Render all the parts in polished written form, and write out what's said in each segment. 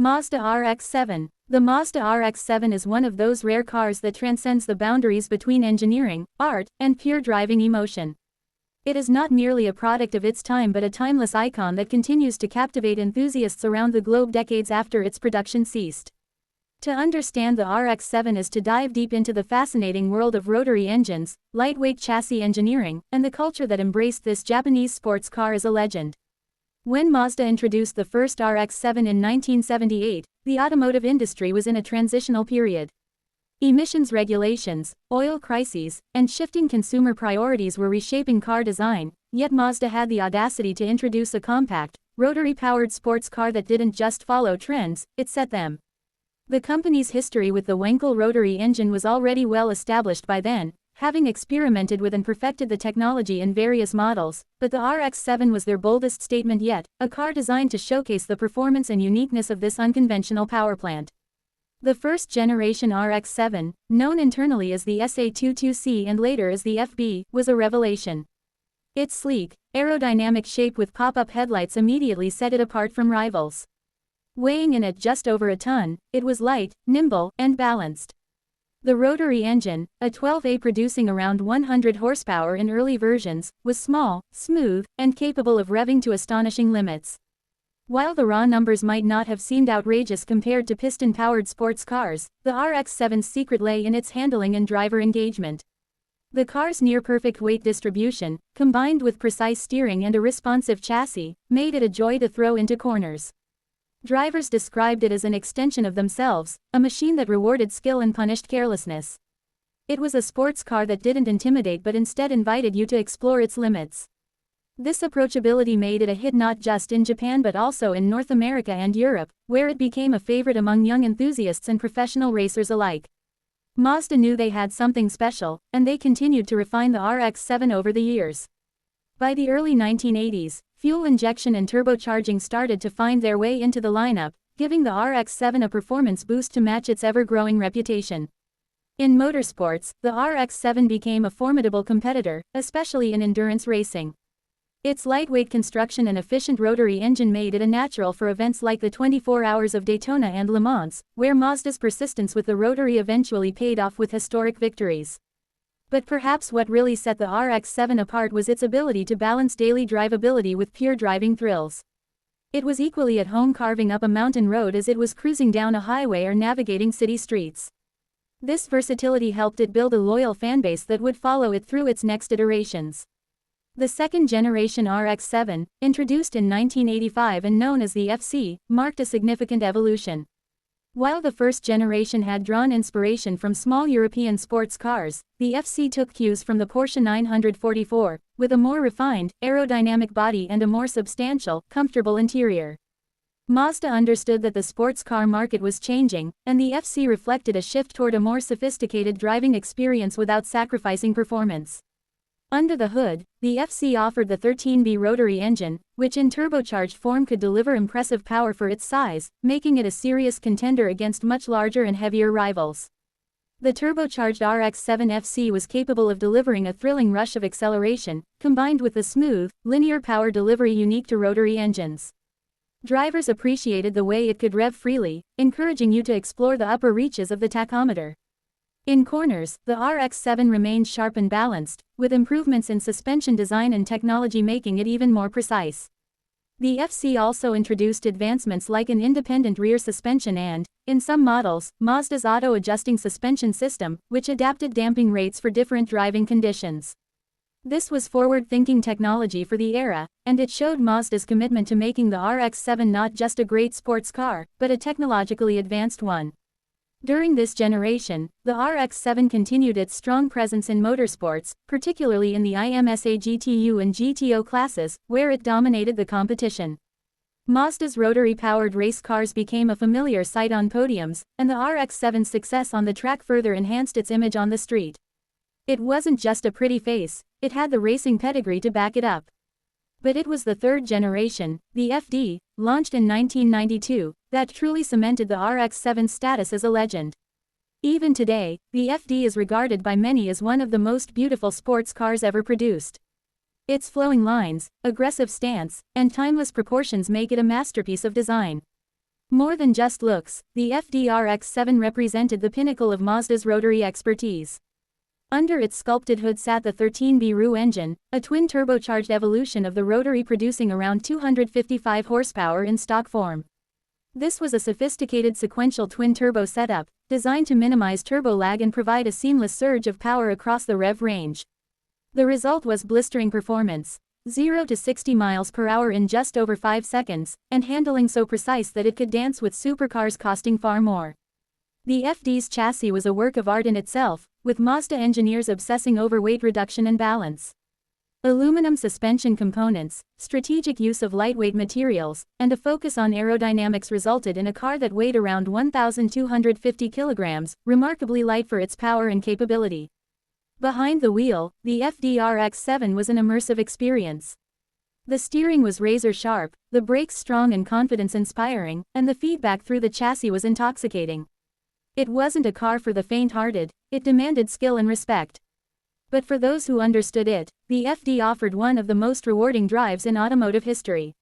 Mazda RX-7. The Mazda RX-7 is one of those rare cars that transcends the boundaries between engineering, art, and pure driving emotion. It is not merely a product of its time but a timeless icon that continues to captivate enthusiasts around the globe decades after its production ceased. To understand the RX-7 is to dive deep into the fascinating world of rotary engines, lightweight chassis engineering, and the culture that embraced this Japanese sports car as a legend. When Mazda introduced the first RX-7 in 1978, the automotive industry was in a transitional period. Emissions regulations, oil crises, and shifting consumer priorities were reshaping car design, yet Mazda had the audacity to introduce a compact, rotary-powered sports car that didn't just follow trends, it set them. The company's history with the Wankel rotary engine was already well established by then, having experimented with and perfected the technology in various models, but the RX-7 was their boldest statement yet, a car designed to showcase the performance and uniqueness of this unconventional powerplant. The first-generation RX-7, known internally as the SA22C and later as the FB, was a revelation. Its sleek, aerodynamic shape with pop-up headlights immediately set it apart from rivals. Weighing in at just over a ton, it was light, nimble, and balanced. The rotary engine, a 12A producing around 100 horsepower in early versions, was small, smooth, and capable of revving to astonishing limits. While the raw numbers might not have seemed outrageous compared to piston-powered sports cars, the RX-7's secret lay in its handling and driver engagement. The car's near-perfect weight distribution, combined with precise steering and a responsive chassis, made it a joy to throw into corners. Drivers described it as an extension of themselves, a machine that rewarded skill and punished carelessness. It was a sports car that didn't intimidate but instead invited you to explore its limits. This approachability made it a hit not just in Japan but also in North America and Europe, where it became a favorite among young enthusiasts and professional racers alike. Mazda knew they had something special, and they continued to refine the RX-7 over the years. By the early 1980s, fuel injection and turbocharging started to find their way into the lineup, giving the RX-7 a performance boost to match its ever-growing reputation. In motorsports, the RX-7 became a formidable competitor, especially in endurance racing. Its lightweight construction and efficient rotary engine made it a natural for events like the 24 Hours of Daytona and Le Mans, where Mazda's persistence with the rotary eventually paid off with historic victories. But perhaps what really set the RX-7 apart was its ability to balance daily drivability with pure driving thrills. It was equally at home carving up a mountain road as it was cruising down a highway or navigating city streets. This versatility helped it build a loyal fanbase that would follow it through its next iterations. The second-generation RX-7, introduced in 1985 and known as the FC, marked a significant evolution. While the first generation had drawn inspiration from small European sports cars, the FC took cues from the Porsche 944, with a more refined, aerodynamic body and a more substantial, comfortable interior. Mazda understood that the sports car market was changing, and the FC reflected a shift toward a more sophisticated driving experience without sacrificing performance. Under the hood, the FC offered the 13B rotary engine, which in turbocharged form could deliver impressive power for its size, making it a serious contender against much larger and heavier rivals. The turbocharged RX-7 FC was capable of delivering a thrilling rush of acceleration, combined with the smooth, linear power delivery unique to rotary engines. Drivers appreciated the way it could rev freely, encouraging you to explore the upper reaches of the tachometer. In corners, the RX-7 remained sharp and balanced, with improvements in suspension design and technology making it even more precise. The FC also introduced advancements like an independent rear suspension and, in some models, Mazda's auto-adjusting suspension system, which adapted damping rates for different driving conditions. This was forward-thinking technology for the era, and it showed Mazda's commitment to making the RX-7 not just a great sports car, but a technologically advanced one. During this generation, the RX-7 continued its strong presence in motorsports, particularly in the IMSA GTU and GTO classes, where it dominated the competition. Mazda's rotary-powered race cars became a familiar sight on podiums, and the RX-7's success on the track further enhanced its image on the street. It wasn't just a pretty face, it had the racing pedigree to back it up. But it was the third generation, the FD, launched in 1992, that truly cemented the RX-7's status as a legend. Even today, the FD is regarded by many as one of the most beautiful sports cars ever produced. Its flowing lines, aggressive stance, and timeless proportions make it a masterpiece of design. More than just looks, the RX-7 represented the pinnacle of Mazda's rotary expertise. Under its sculpted hood sat the 13B RU engine, a twin-turbocharged evolution of the rotary producing around 255 horsepower in stock form. This was a sophisticated sequential twin-turbo setup, designed to minimize turbo lag and provide a seamless surge of power across the rev range. The result was blistering performance, 0 to 60 miles per hour in just over 5 seconds, and handling so precise that it could dance with supercars costing far more. The FD's chassis was a work of art in itself, with Mazda engineers obsessing over weight reduction and balance. Aluminum suspension components, strategic use of lightweight materials, and a focus on aerodynamics resulted in a car that weighed around 1,250 kilograms, remarkably light for its power and capability. Behind the wheel, the RX-7 was an immersive experience. The steering was razor-sharp, the brakes strong and confidence-inspiring, and the feedback through the chassis was intoxicating. It wasn't a car for the faint-hearted, it demanded skill and respect. But for those who understood it, the FD offered one of the most rewarding drives in automotive history.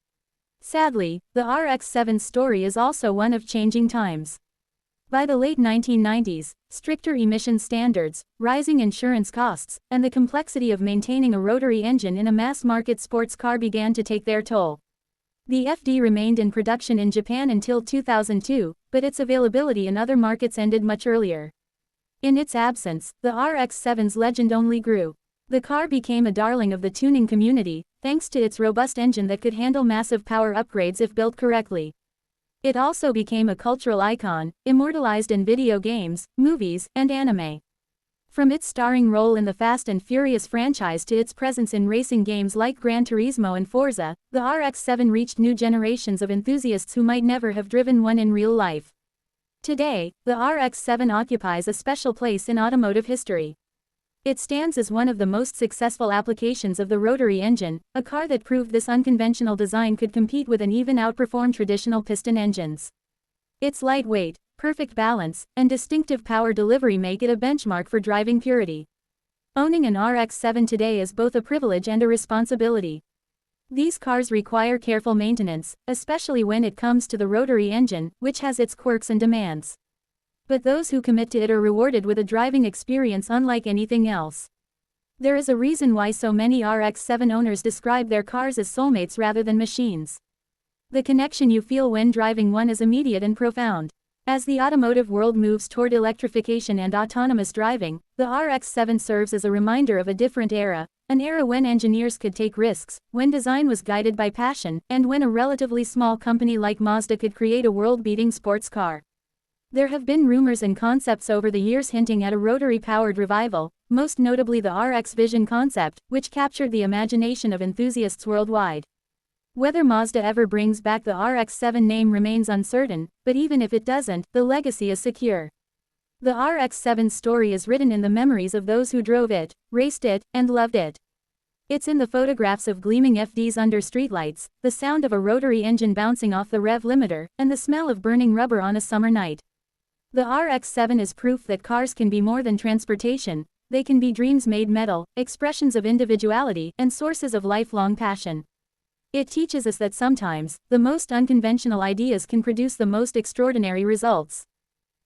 Sadly, the RX-7's story is also one of changing times. By the late 1990s, stricter emission standards, rising insurance costs, and the complexity of maintaining a rotary engine in a mass-market sports car began to take their toll. The FD remained in production in Japan until 2002, but its availability in other markets ended much earlier. In its absence, the RX-7's legend only grew. The car became a darling of the tuning community, thanks to its robust engine that could handle massive power upgrades if built correctly. It also became a cultural icon, immortalized in video games, movies, and anime. From its starring role in the Fast and Furious franchise to its presence in racing games like Gran Turismo and Forza, the RX-7 reached new generations of enthusiasts who might never have driven one in real life. Today, the RX-7 occupies a special place in automotive history. It stands as one of the most successful applications of the rotary engine, a car that proved this unconventional design could compete with and even outperform traditional piston engines. Its lightweight, perfect balance, and distinctive power delivery make it a benchmark for driving purity. Owning an RX-7 today is both a privilege and a responsibility. These cars require careful maintenance, especially when it comes to the rotary engine, which has its quirks and demands. But those who commit to it are rewarded with a driving experience unlike anything else. There is a reason why so many RX-7 owners describe their cars as soulmates rather than machines. The connection you feel when driving one is immediate and profound. As the automotive world moves toward electrification and autonomous driving, the RX-7 serves as a reminder of a different era, an era when engineers could take risks, when design was guided by passion, and when a relatively small company like Mazda could create a world-beating sports car. There have been rumors and concepts over the years hinting at a rotary-powered revival, most notably the RX Vision concept, which captured the imagination of enthusiasts worldwide. Whether Mazda ever brings back the RX-7 name remains uncertain, but even if it doesn't, the legacy is secure. The RX-7's story is written in the memories of those who drove it, raced it, and loved it. It's in the photographs of gleaming FDs under streetlights, the sound of a rotary engine bouncing off the rev limiter, and the smell of burning rubber on a summer night. The RX-7 is proof that cars can be more than transportation, they can be dreams made metal, expressions of individuality, and sources of lifelong passion. It teaches us that sometimes, the most unconventional ideas can produce the most extraordinary results.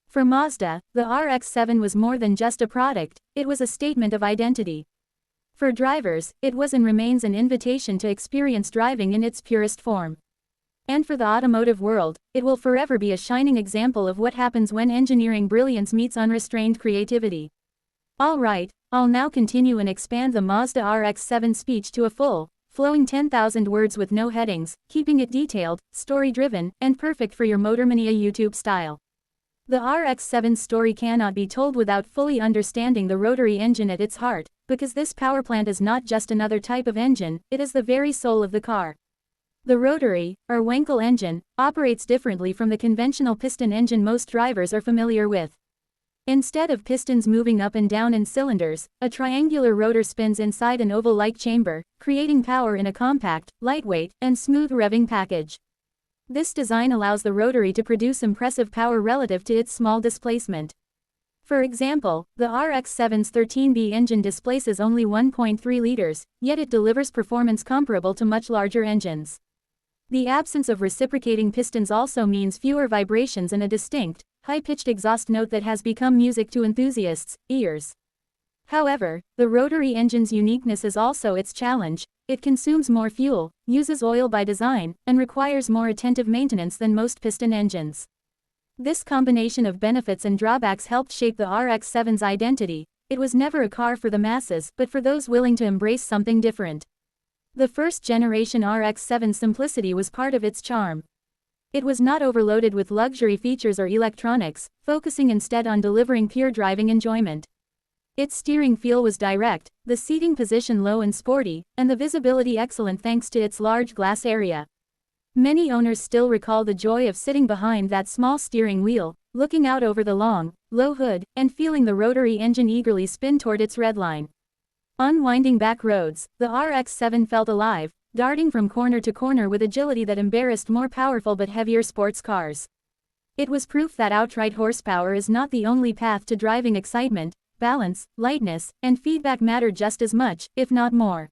For Mazda, the RX-7 was more than just a product, it was a statement of identity. For drivers, it was and remains an invitation to experience driving in its purest form. And for the automotive world, it will forever be a shining example of what happens when engineering brilliance meets unrestrained creativity. Alright, I'll now continue and expand the Mazda RX-7 speech to a full, flowing 10,000 words with no headings, keeping it detailed, story-driven, and perfect for your Motormania YouTube style. The RX-7's story cannot be told without fully understanding the rotary engine at its heart, because this powerplant is not just another type of engine, it is the very soul of the car. The rotary, or Wankel engine, operates differently from the conventional piston engine most drivers are familiar with. Instead of pistons moving up and down in cylinders, a triangular rotor spins inside an oval-like chamber, creating power in a compact, lightweight, and smooth revving package. This design allows the rotary to produce impressive power relative to its small displacement. For example, the RX-7's 13B engine displaces only 1.3 liters, yet it delivers performance comparable to much larger engines. The absence of reciprocating pistons also means fewer vibrations and a distinct, high-pitched exhaust note that has become music to enthusiasts' ears. However, the rotary engine's uniqueness is also its challenge. It consumes more fuel, uses oil by design, and requires more attentive maintenance than most piston engines. This combination of benefits and drawbacks helped shape the RX-7's identity. It was never a car for the masses, but for those willing to embrace something different. The first-generation RX-7's simplicity was part of its charm. It was not overloaded with luxury features or electronics, focusing instead on delivering pure driving enjoyment. Its steering feel was direct, the seating position low and sporty, and the visibility excellent thanks to its large glass area. Many owners still recall the joy of sitting behind that small steering wheel, looking out over the long, low hood, and feeling the rotary engine eagerly spin toward its red line. On winding back roads, the RX-7 felt alive, darting from corner to corner with agility that embarrassed more powerful but heavier sports cars. It was proof that outright horsepower is not the only path to driving excitement. Balance, lightness, and feedback mattered just as much, if not more.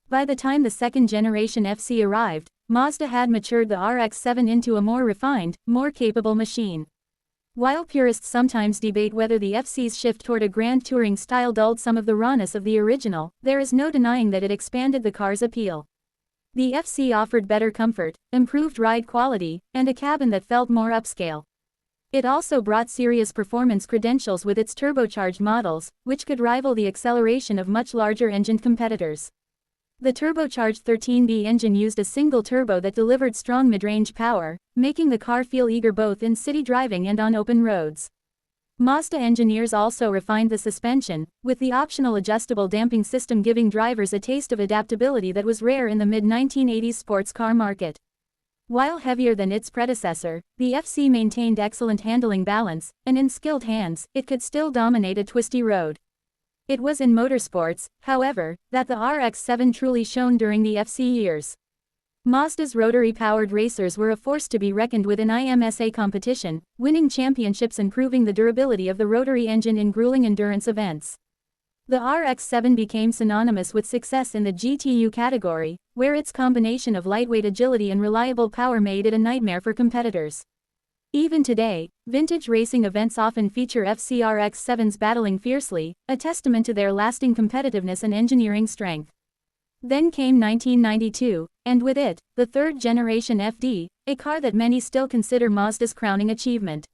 By the time the second-generation FC arrived, Mazda had matured the RX-7 into a more refined, more capable machine. While purists sometimes debate whether the FC's shift toward a grand touring style dulled some of the rawness of the original, there is no denying that it expanded the car's appeal. The FC offered better comfort, improved ride quality, and a cabin that felt more upscale. It also brought serious performance credentials with its turbocharged models, which could rival the acceleration of much larger engined competitors. The turbocharged 13B engine used a single turbo that delivered strong mid-range power, making the car feel eager both in city driving and on open roads. Mazda engineers also refined the suspension, with the optional adjustable damping system giving drivers a taste of adaptability that was rare in the mid-1980s sports car market. While heavier than its predecessor, the FC maintained excellent handling balance, and in skilled hands, it could still dominate a twisty road. It was in motorsports, however, that the RX-7 truly shone during the FC years. Mazda's rotary-powered racers were a force to be reckoned with in IMSA competition, winning championships and proving the durability of the rotary engine in grueling endurance events. The RX-7 became synonymous with success in the GTU category, where its combination of lightweight agility and reliable power made it a nightmare for competitors. Even today, vintage racing events often feature FC RX-7s battling fiercely, a testament to their lasting competitiveness and engineering strength. Then came 1992, and with it, the third-generation FD, a car that many still consider Mazda's crowning achievement.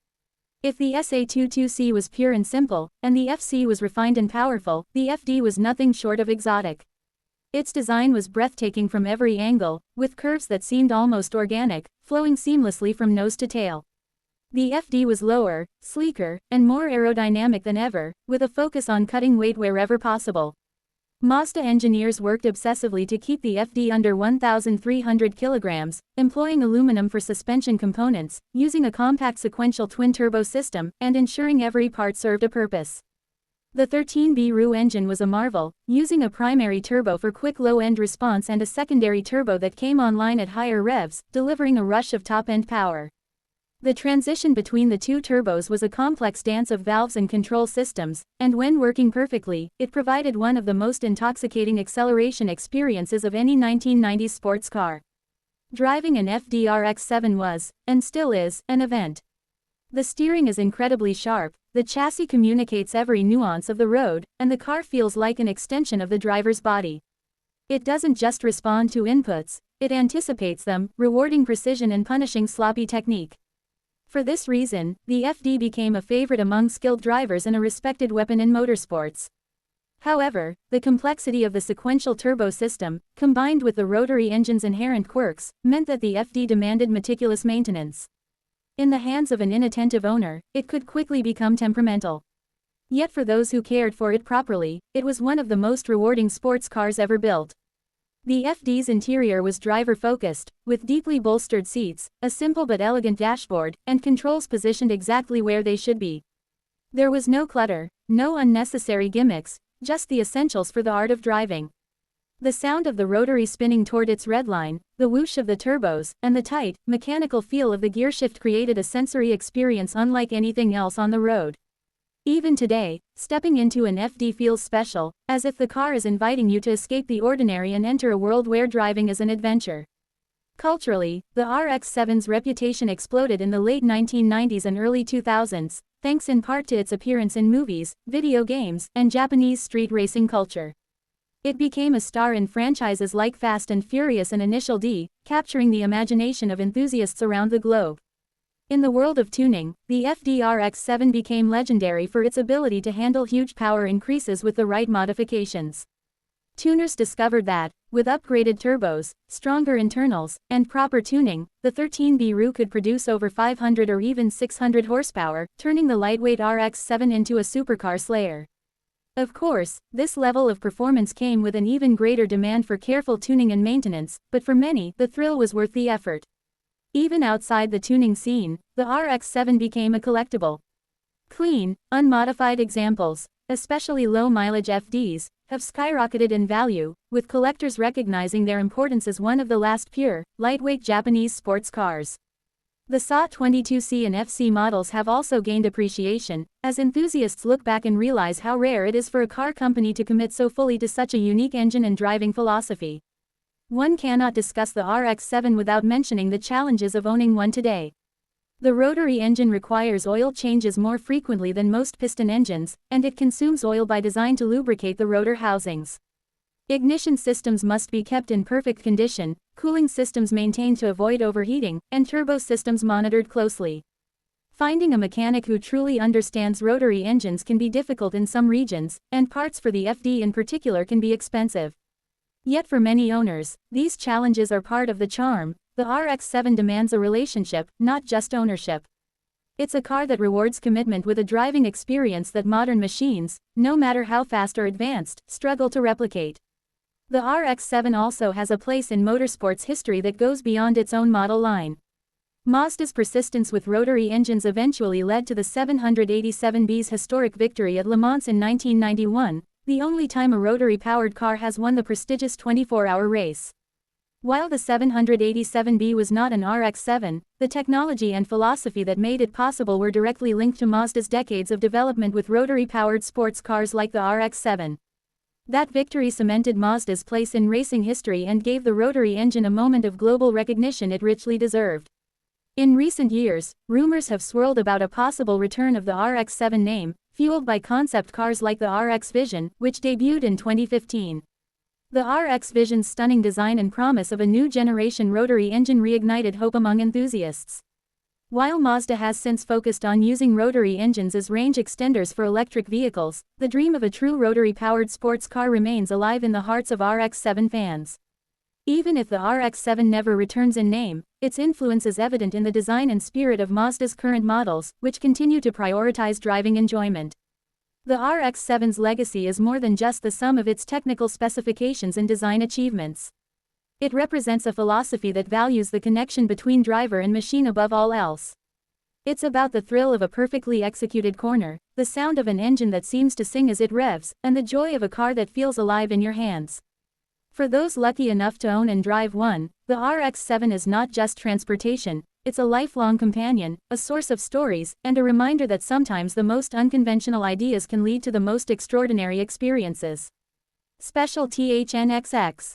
If the SA22C was pure and simple, and the FC was refined and powerful, the FD was nothing short of exotic. Its design was breathtaking from every angle, with curves that seemed almost organic, flowing seamlessly from nose to tail. The FD was lower, sleeker, and more aerodynamic than ever, with a focus on cutting weight wherever possible. Mazda engineers worked obsessively to keep the FD under 1,300 kilograms, employing aluminum for suspension components, using a compact sequential twin-turbo system, and ensuring every part served a purpose. The 13B RU engine was a marvel, using a primary turbo for quick low-end response and a secondary turbo that came online at higher revs, delivering a rush of top-end power. The transition between the two turbos was a complex dance of valves and control systems, and when working perfectly, it provided one of the most intoxicating acceleration experiences of any 1990s sports car. Driving an FD RX-7 was, and still is, an event. The steering is incredibly sharp, the chassis communicates every nuance of the road, and the car feels like an extension of the driver's body. It doesn't just respond to inputs, it anticipates them, rewarding precision and punishing sloppy technique. For this reason, the FD became a favorite among skilled drivers and a respected weapon in motorsports. However, the complexity of the sequential turbo system, combined with the rotary engine's inherent quirks, meant that the FD demanded meticulous maintenance. In the hands of an inattentive owner, it could quickly become temperamental. Yet for those who cared for it properly, it was one of the most rewarding sports cars ever built. The FD's interior was driver-focused, with deeply bolstered seats, a simple but elegant dashboard, and controls positioned exactly where they should be. There was no clutter, no unnecessary gimmicks, just the essentials for the art of driving. The sound of the rotary spinning toward its red line, the whoosh of the turbos, and the tight, mechanical feel of the gearshift created a sensory experience unlike anything else on the road. Even today, stepping into an FD feels special, as if the car is inviting you to escape the ordinary and enter a world where driving is an adventure. Culturally, the RX-7's reputation exploded in the late 1990s and early 2000s, thanks in part to its appearance in movies, video games, and Japanese street racing culture. It became a star in franchises like Fast and Furious and Initial D, capturing the imagination of enthusiasts around the globe. In the world of tuning, the RX-7 became legendary for its ability to handle huge power increases with the right modifications. Tuners discovered that, with upgraded turbos, stronger internals, and proper tuning, the 13B RU could produce over 500 or even 600 horsepower, turning the lightweight RX-7 into a supercar slayer. Of course, this level of performance came with an even greater demand for careful tuning and maintenance, but for many, the thrill was worth the effort. Even outside the tuning scene, the RX-7 became a collectible. Clean, unmodified examples, especially low-mileage FDs, have skyrocketed in value, with collectors recognizing their importance as one of the last pure, lightweight Japanese sports cars. The SA22C and FC models have also gained appreciation, as enthusiasts look back and realize how rare it is for a car company to commit so fully to such a unique engine and driving philosophy. One cannot discuss the RX-7 without mentioning the challenges of owning one today. The rotary engine requires oil changes more frequently than most piston engines, and it consumes oil by design to lubricate the rotor housings. Ignition systems must be kept in perfect condition, cooling systems maintained to avoid overheating, and turbo systems monitored closely. Finding a mechanic who truly understands rotary engines can be difficult in some regions, and parts for the FD in particular can be expensive. Yet for many owners, these challenges are part of the charm. The RX-7 demands a relationship, not just ownership. It's a car that rewards commitment with a driving experience that modern machines, no matter how fast or advanced, struggle to replicate. The RX-7 also has a place in motorsports history that goes beyond its own model line. Mazda's persistence with rotary engines eventually led to the 787B's historic victory at Le Mans in 1991, the only time a rotary-powered car has won the prestigious 24-hour race. While the 787B was not an RX-7, the technology and philosophy that made it possible were directly linked to Mazda's decades of development with rotary-powered sports cars like the RX-7. That victory cemented Mazda's place in racing history and gave the rotary engine a moment of global recognition it richly deserved. In recent years, rumors have swirled about a possible return of the RX-7 name, fueled by concept cars like the RX Vision, which debuted in 2015. The RX Vision's stunning design and promise of a new generation rotary engine reignited hope among enthusiasts. While Mazda has since focused on using rotary engines as range extenders for electric vehicles, the dream of a true rotary-powered sports car remains alive in the hearts of RX-7 fans. Even if the RX-7 never returns in name, its influence is evident in the design and spirit of Mazda's current models, which continue to prioritize driving enjoyment. The RX-7's legacy is more than just the sum of its technical specifications and design achievements. It represents a philosophy that values the connection between driver and machine above all else. It's about the thrill of a perfectly executed corner, the sound of an engine that seems to sing as it revs, and the joy of a car that feels alive in your hands. For those lucky enough to own and drive one, the RX-7 is not just transportation. It's a lifelong companion, a source of stories, and a reminder that sometimes the most unconventional ideas can lead to the most extraordinary experiences. Special THNXX.